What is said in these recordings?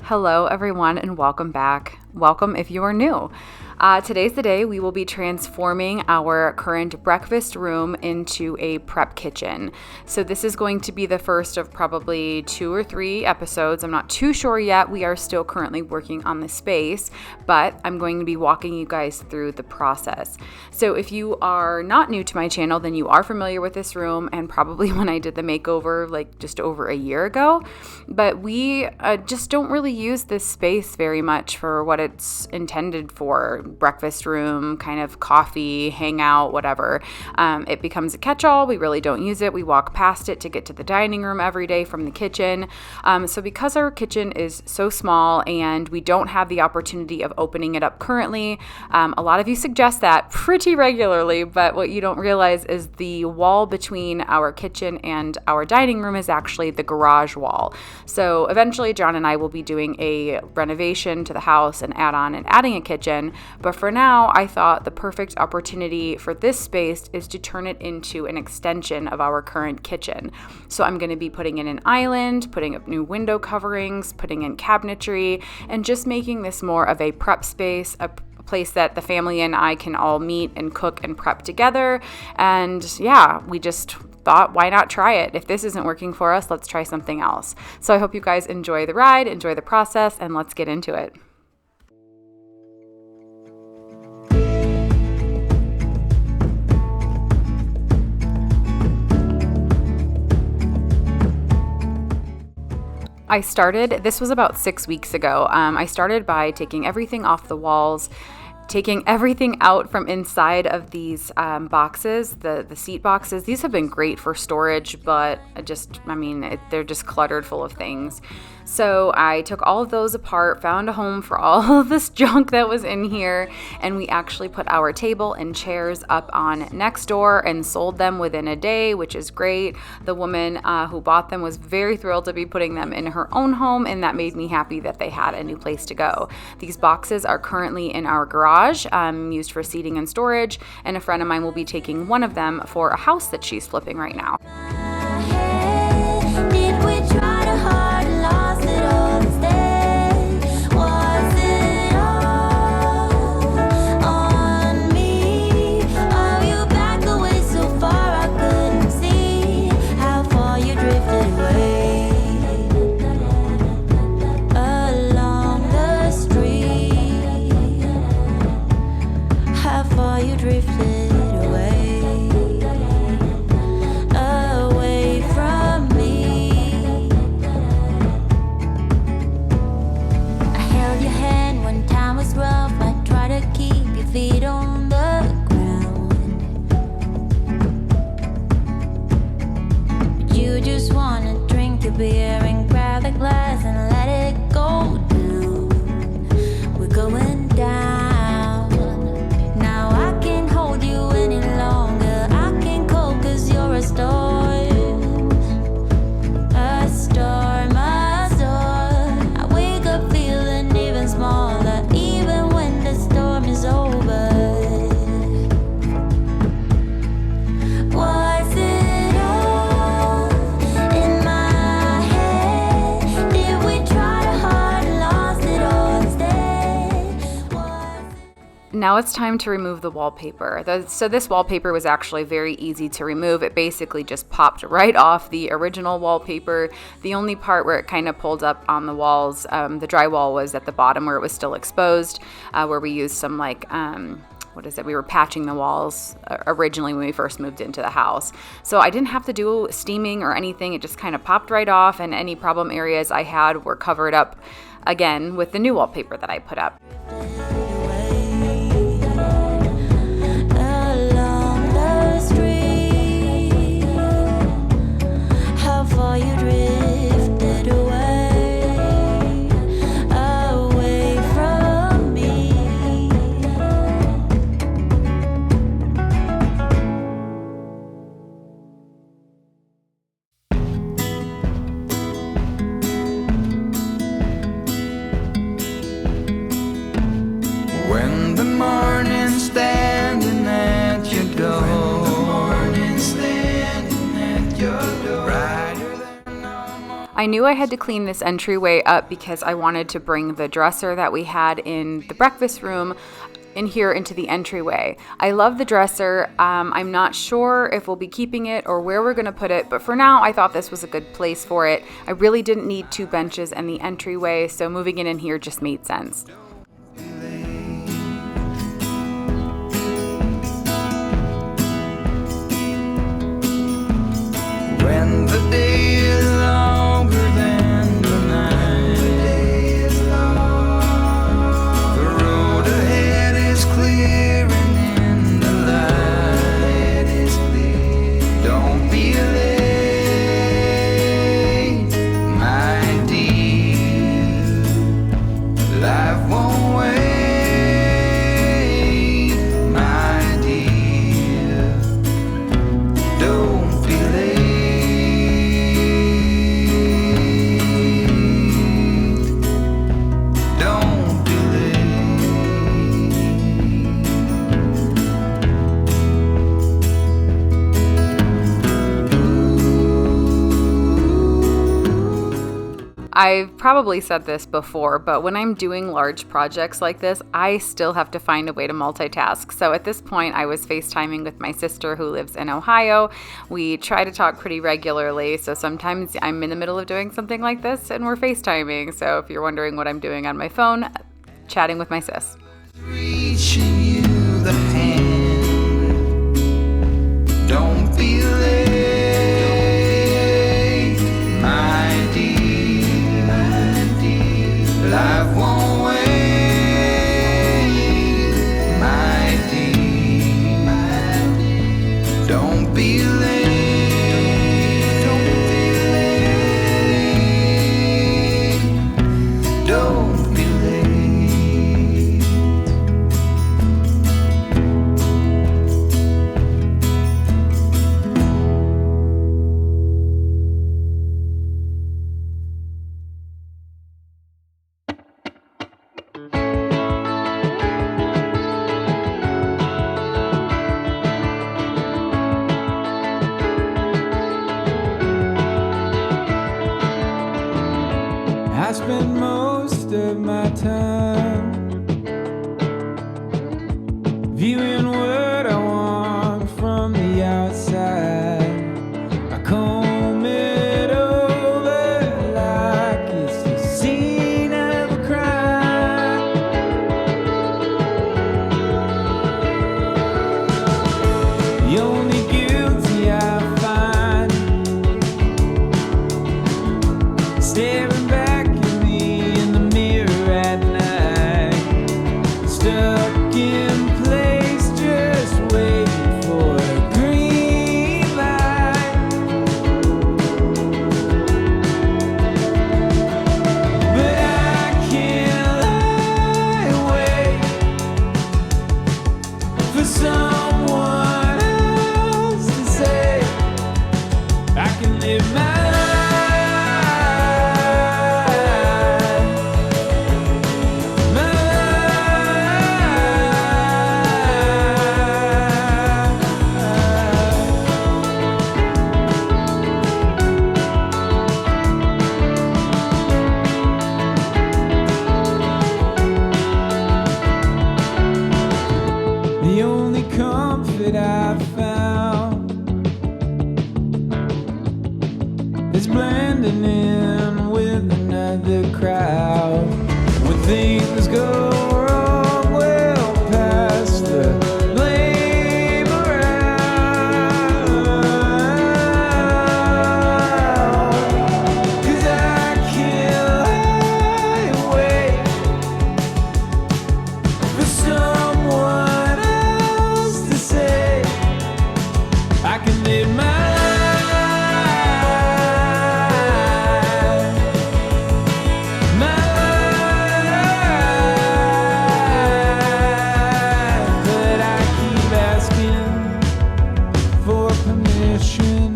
Hello, everyone, and welcome back. Welcome if you are new. Today's the day we will be transforming our current breakfast room into a prep kitchen. So this is going to be the first of probably 2 or 3 episodes. I'm not too sure yet. We are still currently working on the space, but I'm going to be walking you guys through the process. So if you are not new to my channel, then you are familiar with this room and probably when I did the makeover like just over a year ago. But we just don't really use this space very much for what it's intended for. Breakfast room, kind of coffee, hangout, whatever. It becomes a catch-all. We really don't use it. We walk past it to get to the dining room every day from the kitchen. So because our kitchen is so small and we don't have the opportunity of opening it up currently, a lot of you suggest that pretty regularly, but what you don't realize is the wall between our kitchen and our dining room is actually the garage wall. So eventually John and I will be doing a renovation to the house and adding a kitchen. But for now, I thought the perfect opportunity for this space is to turn it into an extension of our current kitchen. So I'm going to be putting in an island, putting up new window coverings, putting in cabinetry, and just making this more of a prep space, a place that the family and I can all meet and cook and prep together. And yeah, we just thought, why not try it? If this isn't working for us, let's try something else. So I hope you guys enjoy the ride, enjoy the process, and let's get into it. This was about 6 weeks ago. I started by taking everything off the walls, taking everything out from inside of these boxes, the seat boxes. These have been great for storage, but they're just cluttered full of things. So I took all of those apart, found a home for all of this junk that was in here, and we actually put our table and chairs up on Nextdoor and sold them within a day, which is great. The woman who bought them was very thrilled to be putting them in her own home, and that made me happy that they had a new place to go. These boxes are currently in our garage, used for seating and storage, and a friend of mine will be taking one of them for a house that she's flipping right now. Now it's time to remove the wallpaper. So this wallpaper was actually very easy to remove. It basically just popped right off the original wallpaper. The only part where it kind of pulled up on the walls, the drywall was at the bottom where it was still exposed, where we used some we were patching the walls originally when we first moved into the house. So I didn't have to do steaming or anything. It just kind of popped right off, and any problem areas I had were covered up again with the new wallpaper that I put up. I knew I had to clean this entryway up because I wanted to bring the dresser that we had in the breakfast room in here into the entryway. I love the dresser. I'm not sure if we'll be keeping it or where we're gonna put it, but for now I thought this was a good place for it. I really didn't need 2 benches in the entryway, so moving it in here just made sense. When the day is longer than the night, the road ahead is clear and in the light is clear. Don't be late, my dear. Life won't wait, my dear. Don't be late. I've probably said this before, but when I'm doing large projects like this, I still have to find a way to multitask. So at this point, I was FaceTiming with my sister who lives in Ohio. We try to talk pretty regularly, so sometimes I'm in the middle of doing something like this and we're FaceTiming. So if you're wondering what I'm doing on my phone, chatting with my sis. Reaching you the hand. Don't be late, my dear. Life won't wait, my dear. Don't be late. Don't be late. Don't be late. I spend most of my time viewing what I want from the outside. I comb it over like it's the scene of a crime. The only guilty I find staring back in the mirror at night, stuck in place, just waiting for a green light. But I can't lie awake for someone else to say I can live my the only comfort I've found is blending in with another crowd. When things go wrong, we'll pass the blame around. 'Cause I can't lie awake for someone else to say I can live my life, but I keep asking for permission.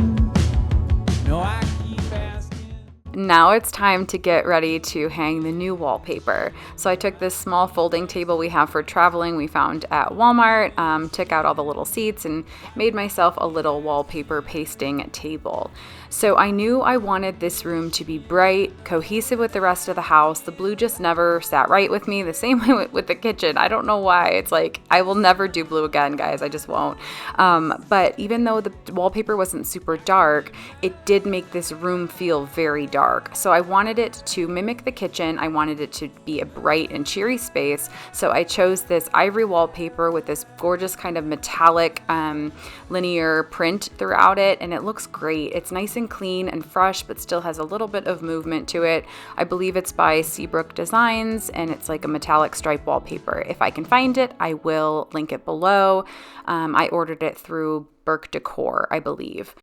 No, I keep asking. Now it's time to get ready to hang the new wallpaper. So I took this small folding table we have for traveling we found at Walmart, took out all the little seats and made myself a little wallpaper pasting table. So I knew I wanted this room to be bright, cohesive with the rest of the house. The blue just never sat right with me. The same way with the kitchen. I don't know why. It's like, I will never do blue again, guys. I just won't. But even though the wallpaper wasn't super dark, it did make this room feel very dark. So I wanted it to mimic the kitchen. I wanted it to be a bright and cheery space. So I chose this ivory wallpaper with this gorgeous kind of metallic linear print throughout it, and it looks great. It's nice and clean and fresh, but still has a little bit of movement to it. I believe it's by Seabrook Designs, and it's like a metallic stripe wallpaper. If I can find it, I will link it below. I ordered it through Burke Decor, I believe.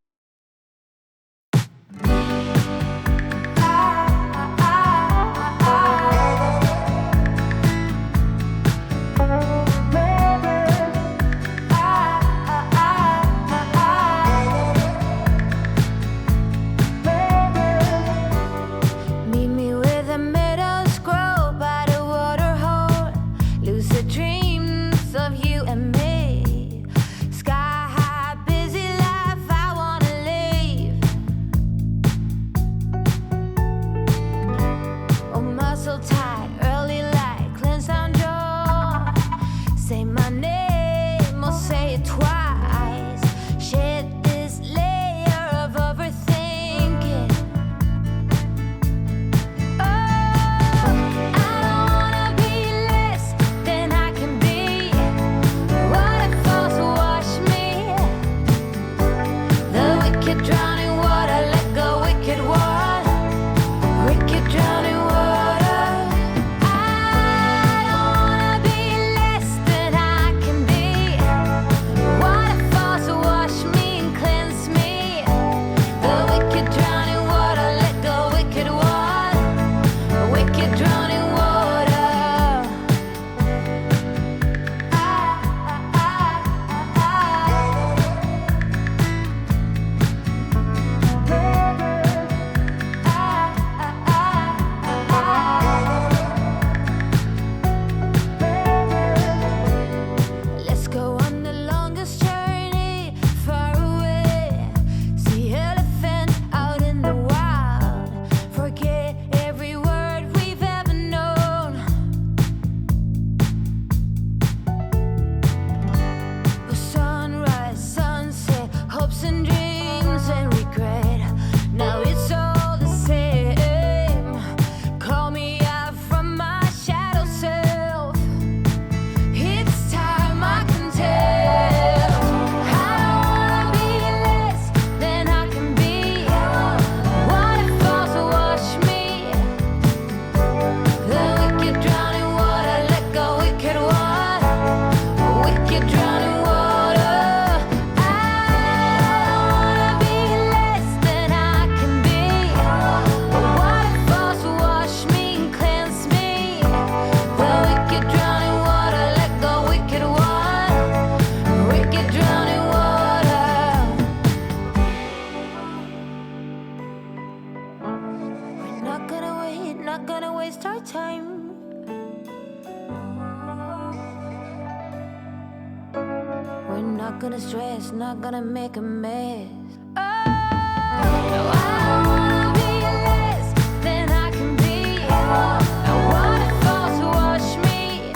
Not gonna stress, not gonna make a mess. Oh, no, I don't wanna be less than I can be. I want it falls to wash me.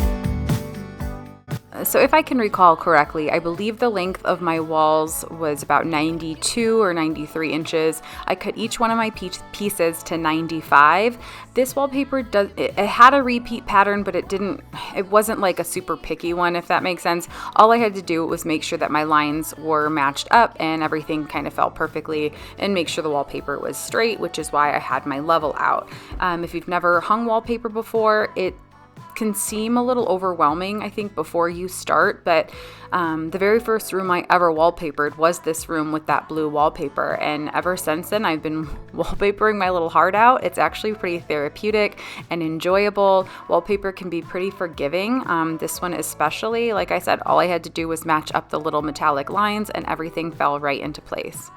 So if I can recall correctly, I believe the length of my walls was about 92 or 93 inches. I cut each one of my pieces to 95. This wallpaper it had a repeat pattern, but it wasn't like a super picky one, if that makes sense. All I had to do was make sure that my lines were matched up and everything kind of fell perfectly, and make sure the wallpaper was straight, which is why I had my level out. If you've never hung wallpaper before, it can seem a little overwhelming, I think, before you start, but the very first room I ever wallpapered was this room with that blue wallpaper, and ever since then I've been wallpapering my little heart out. It's actually pretty therapeutic and enjoyable. Wallpaper can be pretty forgiving. This one especially, like I said, all I had to do was match up the little metallic lines and everything fell right into place.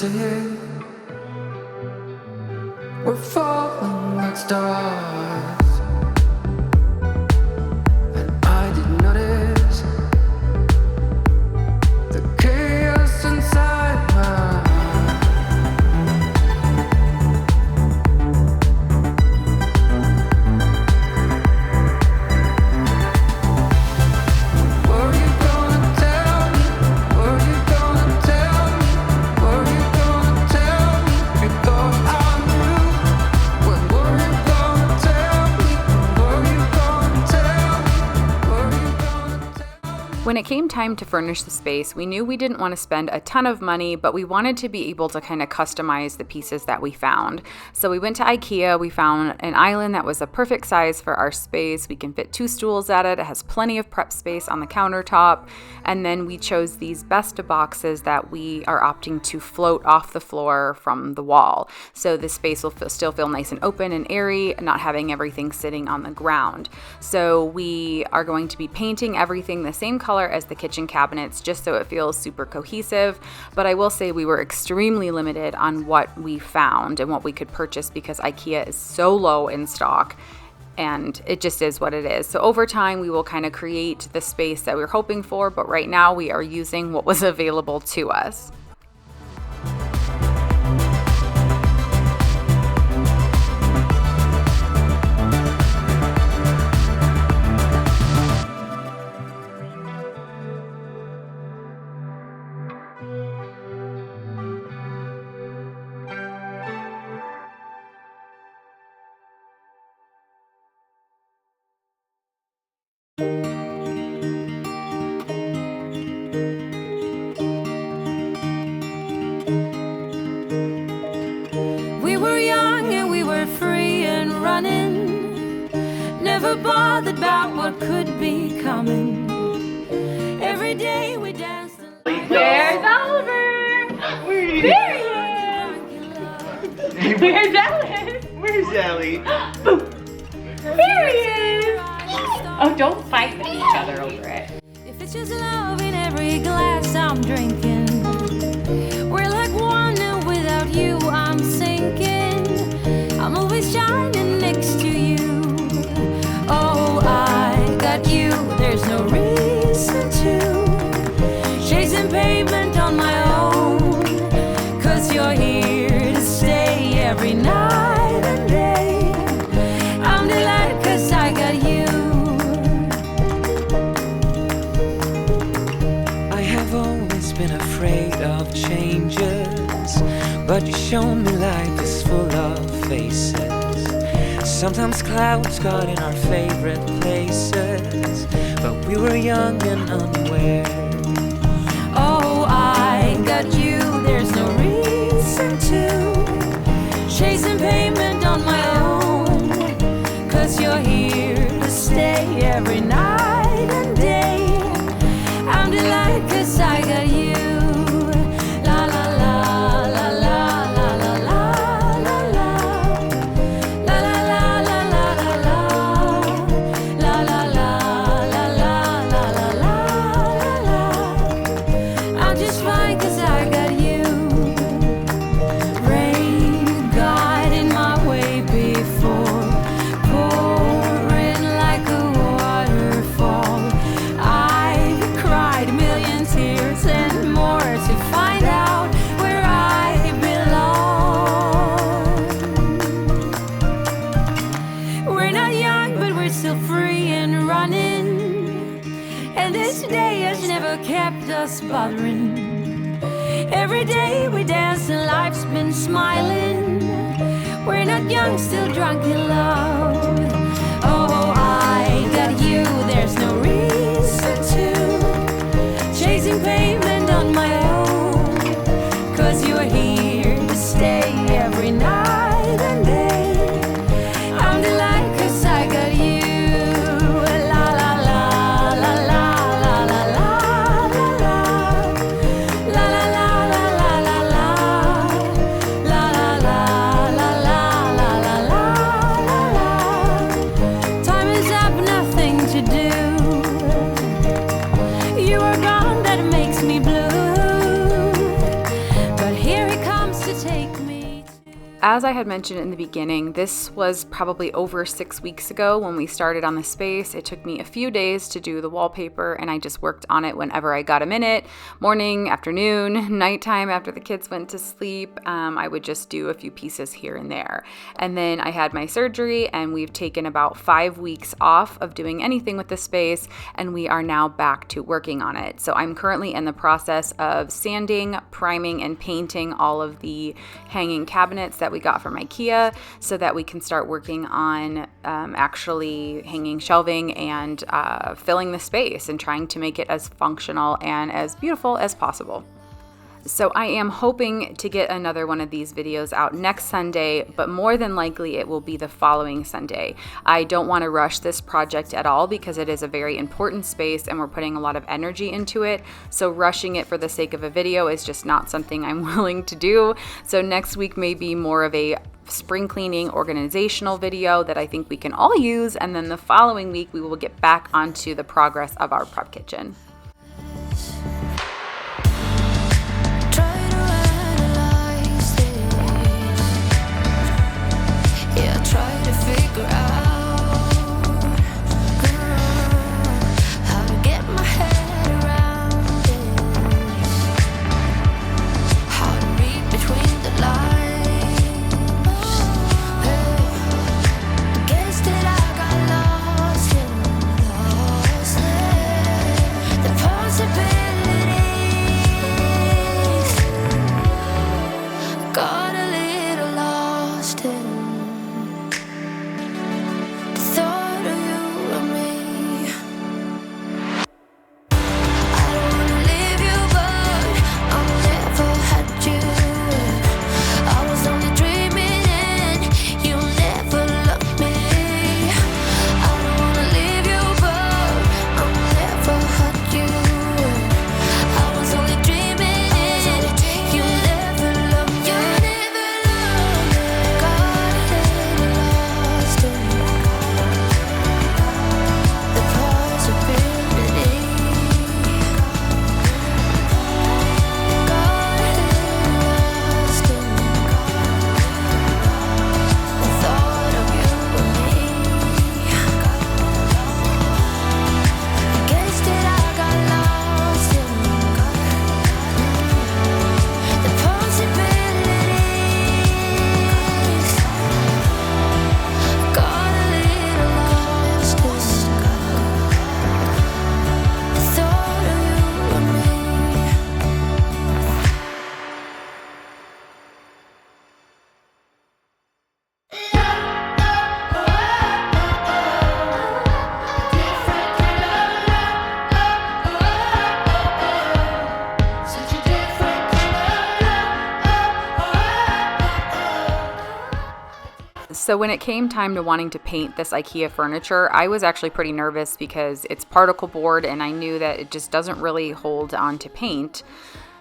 it. We're falling like stars, and I didn't notice the chaos inside my When it came time to furnish the space, we knew we didn't want to spend a ton of money, but we wanted to be able to kind of customize the pieces that we found. So we went to IKEA, we found an island that was a perfect size for our space. We can fit 2 stools at it. It has plenty of prep space on the countertop. And then we chose these Besta boxes that we are opting to float off the floor from the wall. So the space will still feel nice and open and airy, not having everything sitting on the ground. So we are going to be painting everything the same color as the kitchen cabinets, just so it feels super cohesive. But I will say we were extremely limited on what we found and what we could purchase because IKEA is so low in stock, and it just is what it is. So over time we will kind of create the space that we're hoping for, but right now we are using what was available to us. We were young and we were free and running, never bothered about what could be coming. Every day we danced. Where's Oliver? There he is! Where's Ellis? Where's Ellie? Here he is! Oh, don't fight with each other over it. If it's just love in every glass I'm drinking, we're like one and without you I'm sinking. I'm always shining next to you. Oh, I got you, there's no reason to chasing pavement on my own, 'cause you're here to stay every night and day. I'm delighted 'cause I got you. I have always been afraid of changes, but you show me life is full of faces. Sometimes clouds got in our favorite places, but we were young and unaware. Oh, I got you, there's no reason to chasing pavement on my own, 'cause you're here to stay every night and day. I'm delighted 'cause I got you. La la la la la la la la la la. La la la la la la la. La la la la la la la la la. I'm just fine 'cause I got you. Rain got in my way before, pouring like a waterfall. I've cried a million tears and more to find out where I belong. We're not young, but we're still free and running, and this day has never kept us bothering. Every day we dance and life's been smiling. We're not young, still drunk in love. Oh, I got you, there's no reason to chasing pavement on my own, 'cause you're here to stay every night and day. I'm delighted 'cause I got you. La la la la la la la la la la. La la la la la la la. La la la la la la la la la. Time is up, nothing to do. You are gone, that makes me blue. But here he comes. As I had mentioned in the beginning, this was probably over 6 weeks ago when we started on the space. It took me a few days to do the wallpaper, and I just worked on it whenever I got a minute. Morning, afternoon, nighttime after the kids went to sleep. I would just do a few pieces here and there. And then I had my surgery, and we've taken about 5 weeks off of doing anything with the space, and we are now back to working on it. So I'm currently in the process of sanding, priming, and painting all of the hanging cabinets that we got from IKEA so that we can start working on actually hanging shelving and filling the space and trying to make it as functional and as beautiful as possible. So I am hoping to get another one of these videos out next Sunday, but more than likely it will be the following Sunday. I don't want to rush this project at all because it is a very important space and we're putting a lot of energy into it. So rushing it for the sake of a video is just not something I'm willing to do. So next week may be more of a spring cleaning organizational video that I think we can all use. And then the following week we will get back onto the progress of our prep kitchen. So when it came time to wanting to paint this IKEA furniture, I was actually pretty nervous because it's particle board and I knew that it just doesn't really hold on to paint.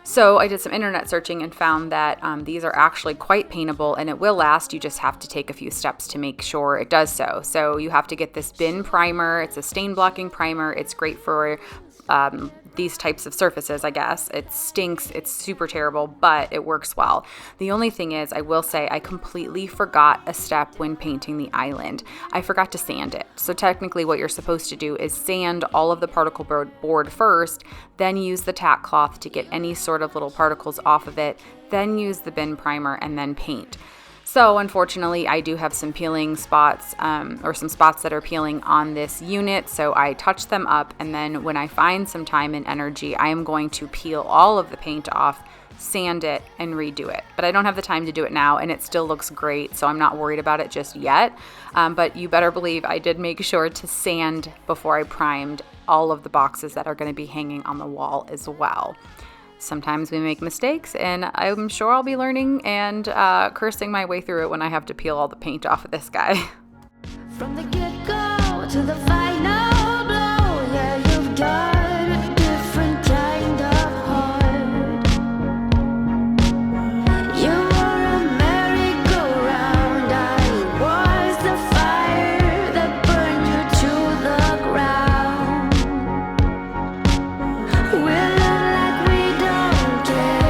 So I did some internet searching and found that these are actually quite paintable and it will last. You just have to take a few steps to make sure it does so. So you have to get this bin primer. It's a stain blocking primer. It's great for these types of surfaces, I guess. It stinks, it's super terrible, but it works well. The only thing is, I will say I completely forgot a step when painting the island. I forgot to sand it. So technically what you're supposed to do is sand all of the particle board first, then use the tack cloth to get any sort of little particles off of it, then use the bin primer and then paint. So unfortunately, I do have some peeling spots or some spots that are peeling on this unit. So I touch them up, and then when I find some time and energy, I am going to peel all of the paint off, sand it, and redo it. But I don't have the time to do it now, and it still looks great, so I'm not worried about it just yet. But you better believe I did make sure to sand before I primed all of the boxes that are going to be hanging on the wall as well. Sometimes we make mistakes, and I'm sure I'll be learning and cursing my way through it when I have to peel all the paint off of this guy. From the get-go to the final blow, yeah, you've got a different kind of heart. You were a merry-go-round, I was the fire that burned you to the ground. We'll live like we don't care.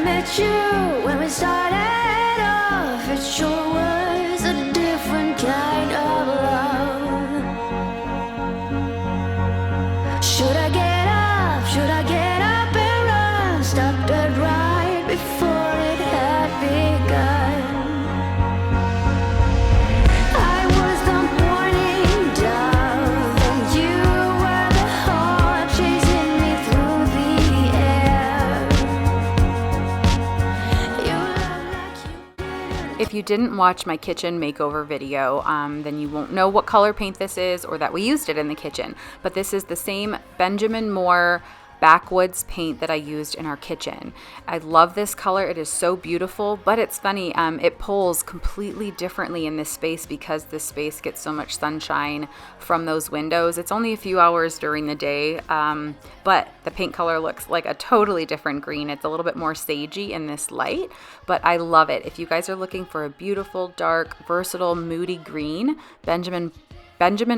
met you, when we started off, it sure was a different kind of love. Should I get up? Should I get up and run? Stop dead right before it had begun. I was the morning dove, and you were the heart chasing me through the air. You look like you didn't. If you didn't watch my kitchen makeover video, then you won't know what color paint this is or that we used it in the kitchen. But this is the same Benjamin Moore backwoods paint that I used in our kitchen. I love this color. It is so beautiful, but it's funny. It pulls completely differently in this space because this space gets so much sunshine from those windows. It's only a few hours during the day, but the paint color looks like a totally different green. It's a little bit more sagey in this light, but I love it. If you guys are looking for a beautiful, dark, versatile, moody green, Benjamin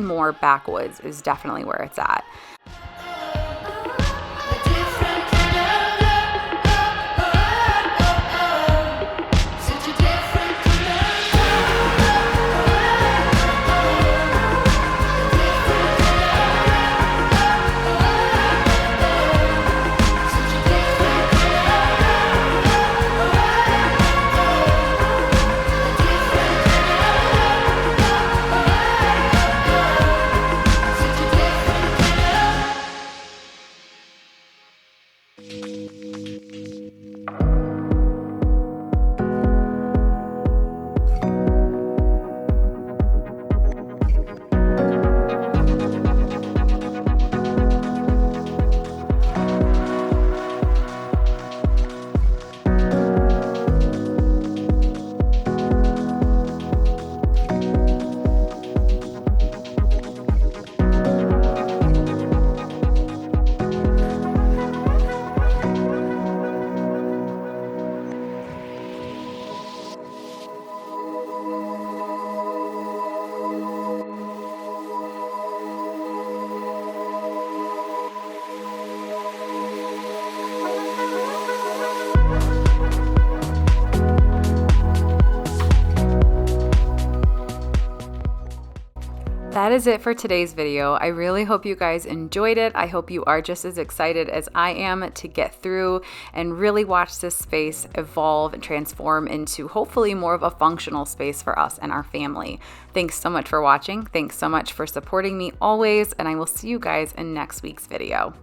Moore Backwoods is definitely where it's at. That is it for today's video. I really hope you guys enjoyed it. I hope you are just as excited as I am to get through and really watch this space evolve and transform into hopefully more of a functional space for us and our family. Thanks so much for watching. Thanks so much for supporting me always, and I will see you guys in next week's video.